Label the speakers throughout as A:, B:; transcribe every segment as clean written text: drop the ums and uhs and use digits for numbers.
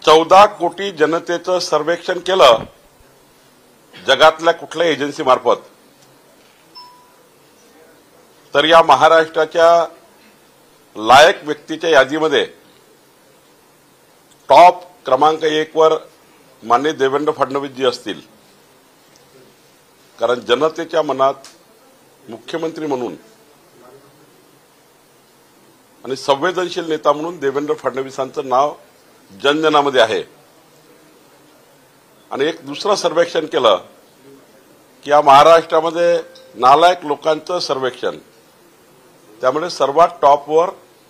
A: 14 कोटी जनतेचं सर्वेक्षण केलं जगातल्या कुठल्या एजन्सी मार्फत, तर या महाराष्ट्राच्या लायक व्यक्तीच्या यादीमध्ये टॉप क्रमांक 1 वर माननीय देवेंद्र फडणवीस जी असतील. कारण जनतेच्या मनात मुख्यमंत्री म्हणून आणि संवेदनशील नेता म्हणून देवेंद्र फडणवीसांचं नाव जनजनामध्ये आहे. आणि एक दुसरं सर्वेक्षण केलं की या महाराष्ट्रामध्ये नालायक लोकांचं सर्वेक्षण, त्यामुळे सर्वात टॉपवर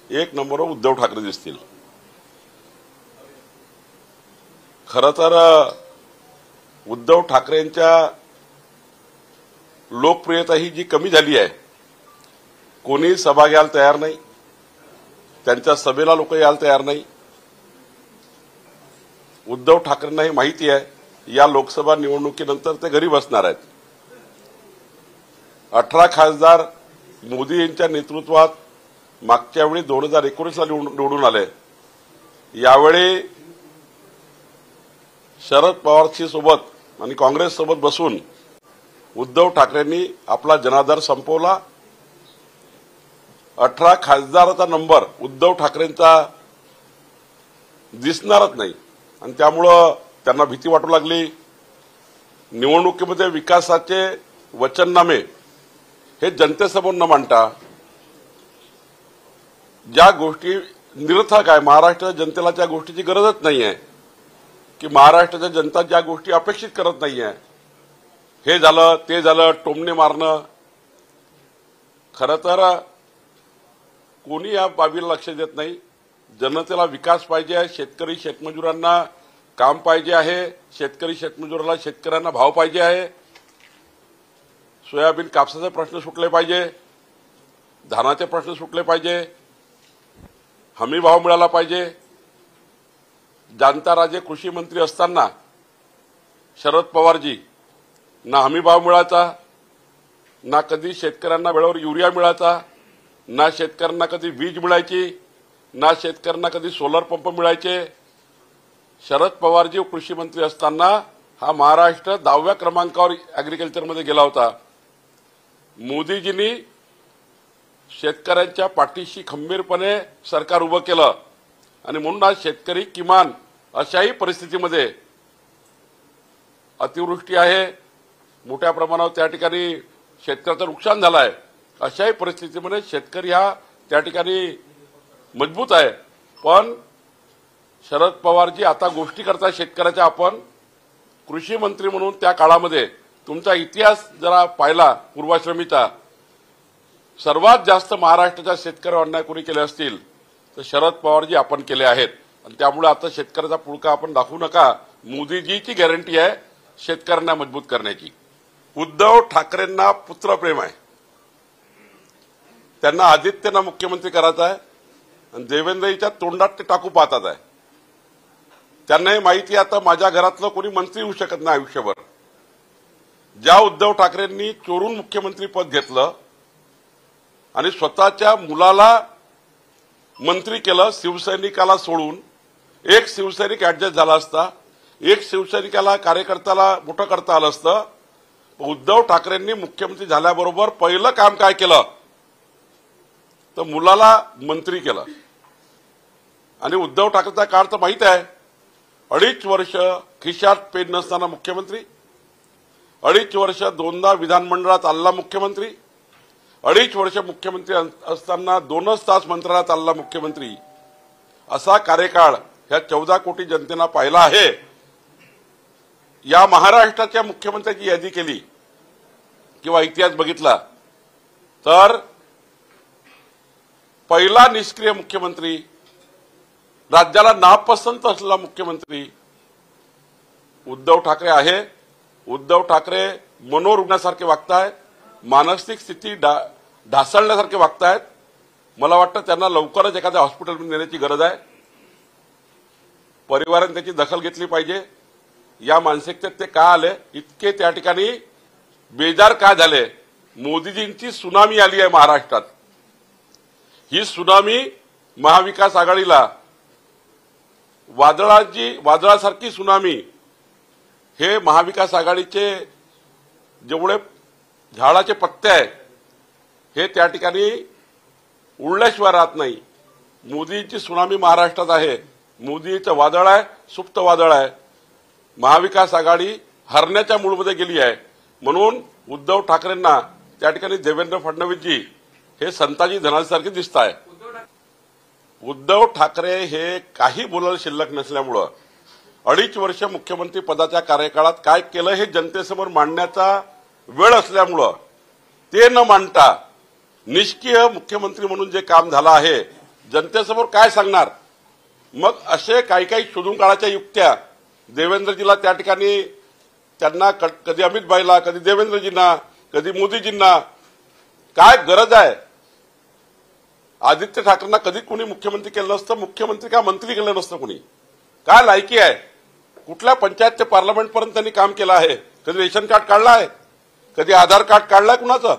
A: 1 नंबरवर उद्धव ठाकरे दिसतील. खरं तर उद्धव ठाकरेंच्या लोकप्रियता ही जी कमी झाली आहे, कोणी सभा घ्यायला तयार नाही, त्यांच्या सभेला लोक यायला तयार नाही. उद्धव ठाकरेंना ही माहिती आहे या लोकसभा निवडणुकीनंतर ते घरी बसणार आहेत. 18 खासदार मोदी यांच्या नेतृत्वात मागच्या वेळी 2019 ला निवडून आले. यावेळी शरद पवारशी सोबत आणि काँग्रेस सोबत बसून उद्धव ठाकरेंनी आपला जनाधार संपवला. 18 खासदाराचा नंबर उद्धव ठाकरेंचा दिसणारच नाही आणि त्यामुळं त्यांना भीती वाटू लागली. निवडणुकीमध्ये विकासाचे वचननामे हे जनतेसमोर न मांडता ज्या गोष्टी निरर्थक आहे, महाराष्ट्राच्या जनतेला त्या गोष्टीची गरजच नाही आहे की महाराष्ट्राच्या जनता ज्या गोष्टी अपेक्षित करत नाही आहे, हे झालं ते झालं, टोमणे मारणं. खरं तर कोणी या बाबीला लक्ष देत नाही. जनतेला विकास पाहिजे आहे, शेतकरी शेतमजुरांना काम पाहिजे आहे, शेतकरी शेतमजुराला शेतकऱ्यांना भाव पाहिजे आहे, सोयाबीन कापसाचे प्रश्न सुटले पाहिजे, धानाचे प्रश्न सुटले पाहिजे, हमी भाव मिळाला पाहिजे. जाणता राजे कृषी मंत्री असताना शरद पवारजी ना हमी भाव मिळायचा, ना कधी शेतकऱ्यांना वेळेवर युरिया मिळायचा, ना शेतकऱ्यांना कधी वीज मिळायची, ना शेतकऱ्यांना कधी सोलर पंप मिळायचे. शरद पवारजी कृषी मंत्री असताना हा महाराष्ट्र 10व्या क्रमांकावर अॅग्रिकल्चरमध्ये गेला होता. मोदीजींनी शेतकऱ्यांच्या पाठीशी खंबीरपणे सरकार उभं केलं आणि म्हणून आज शेतकरी किमान अशाही परिस्थितीमध्ये अतिवृष्टी आहे, मोठ्या प्रमाणावर त्या ठिकाणी शेतकऱ्याचं नुकसान झालं आहे, अशाही परिस्थितीमध्ये शेतकरी हा त्या ठिकाणी मजबूत आहे. पण शरद पवारजी आता गोष्टी करतात शेतकऱ्याच्या. आपण कृषी मंत्री म्हणून त्या काळामध्ये तुमचा इतिहास जरा पाहिला पूर्वाश्रमीचा, सर्वात जास्त महाराष्ट्राच्या शेतकऱ्यावर अन्याय कोणी केले असतील तर शरद पवारजी आपण केले आहेत. आणि त्यामुळे आता शेतकऱ्याचा पुळका आपण दाखवू नका. मोदीजीची गॅरंटी आहे शेतकऱ्यांना मजबूत करण्याची. उद्धव ठाकरेंना पुत्रप्रेम आहे, त्यांना आदित्यना मुख्यमंत्री करायचं आहे आणि देवेंद्रजीच्या तोंडात ते टाकू पाहतात आहे. त्यांनाही माहिती आता माझ्या घरातलं कोणी मंत्री होऊ शकत नाही आयुष्यभर. ज्या उद्धव ठाकरेंनी चोरून मुख्यमंत्री पद घेतलं आणि स्वतःच्या मुलाला मंत्री केलं, शिवसैनिकाला सोडून. एक शिवसैनिक ऍडजस्ट झाला असता, एक शिवसैनिकाला कार्यकर्त्याला मोठं करता आलं असतं. उद्धव ठाकरेंनी मुख्यमंत्री झाल्याबरोबर पहिलं काम काय केलं तर मुलाला मंत्री केलं. आणि उद्धव ठाकरेचा काळ तर माहित आहे, 2.5 वर्ष खिशात पेन नसताना मुख्यमंत्री, 2.5 वर्ष 2दा विधानमंडळात आलेला मुख्यमंत्री, 2.5 वर्ष मुख्यमंत्री असताना 2च तास मंत्रालयात आलेला मुख्यमंत्री. असा कार्यकाळ ह्या 14 कोटी जनतेनं पाहिला आहे. या महाराष्ट्राच्या मुख्यमंत्र्यांची यादी केली किंवा इतिहास बघितला तर पहिला निष्क्रिय मुख्यमंत्री, राज्याला नापसंत असलेला मुख्यमंत्री उद्धव ठाकरे आहे. उद्धव ठाकरे मनोरुग्णासारखे वागतायत, मानसिक स्थिती ढासळण्यासारखे वागतायत. मला वाटतं त्यांना लवकरच एखाद्या हॉस्पिटलमध्ये नेण्याची गरज आहे. परिवाराने त्याची दखल घेतली पाहिजे. या मानसिकतेत ते का आले, इतके त्या ठिकाणी बेजार का झाले. मोदीजींची सुनामी आली आहे महाराष्ट्रात. ही सुनामी महाविकास आघाडीला वादळासारखी सुनामी हे महाविकास आघाडीचे जेवढे झाडाचे पत्ते आहे हे त्या ठिकाणी उडल्याशिवाय राहत नाही। मोदीची सुनामी महाराष्ट्रात आहे, मोदीचं वादळ आहे, सुप्त वादळ आहे। महाविकास आघाडी हरण्याच्या मूळमध्ये गेली आहे। म्हणून उद्धव ठाकरेंना त्या ठिकाणी देवेंद्र फडणवीसजी हे संताजी धनासारखे दिसत आहे। उद्धव ठाकरे हे काही बोलायला शिल्लक नसल्यामुळं 2.5 वर्ष मुख्यमंत्री पदाच्या कार्यकाळात काय केलं हे जनतेसमोर मांडण्याचा वेळ असल्यामुळं ते न मांडता निष्क्रिय मुख्यमंत्री म्हणून जे काम झालं आहे जनतेसमोर काय सांगणार। मग असे काही काही शोधून काढायच्या युक्त्या देवेंद्रजीला त्या ठिकाणी त्यांना कधी अमितभाईला, कधी देवेंद्रजींना, कधी मोदीजींना काय गरज आहे। आदित्य ठाकरेंना कधी कोणी मुख्यमंत्री केलं नसतं, मुख्यमंत्री का मंत्री केलं नसतं कोणी। काय लायकी आहे, कुठल्या पंचायत ते पार्लमेंट पर्यंत त्यांनी काम केलं आहे। कधी रेशन कार्ड काढलं आहे, कधी आधार कार्ड काढलंय कुणाचं।